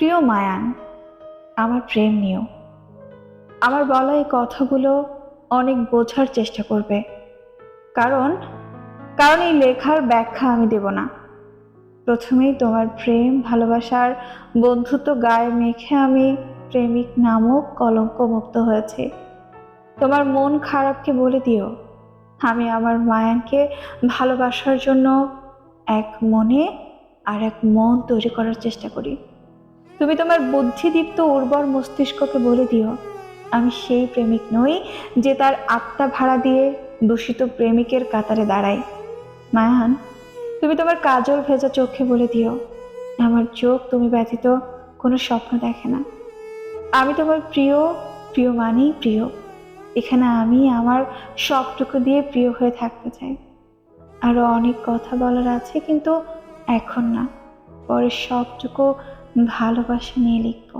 প্রিয় মায়ান, আমার প্রেম নিও। আমার বলা এই কথাগুলো অনেক বোঝার চেষ্টা করবে, কারণ কারণ এই লেখার ব্যাখ্যা আমি দেব না। প্রথমেই তোমার প্রেম ভালোবাসার বন্ধুত্ব গায়ে মেখে আমি প্রেমিক নামক কলঙ্ক মুক্ত হয়েছে। তোমার মন খারাপকে বলে দিও, আমি আমার মায়ানকে ভালোবাসার জন্য এক মনে আর এক মন তৈরি করার চেষ্টা করি। তুমি তোমার বুদ্ধিদীপ্ত উর্বর মস্তিষ্ককে বলে দিও, আমি সেই প্রেমিক নই যে তার আত্মা ভাড়া দিয়ে দূষিত প্রেমিকের কাতারে দাঁড়ায়। মায়ান, তুমি তোমার কাজল ভেজা চোখে বলে দিও, আমার চোখ তুমি ব্যতীত কোনো স্বপ্ন দেখে না। আমি তোমার প্রিয়, প্রিয় মানেই প্রিয়। এখানে আমি আমার সবটুকু দিয়ে প্রিয় হয়ে থাকতে চাই। আরো অনেক কথা বলার আছে, কিন্তু এখন না, পরে সবটুকু ভালোবাসা নিয়ে লিখবো।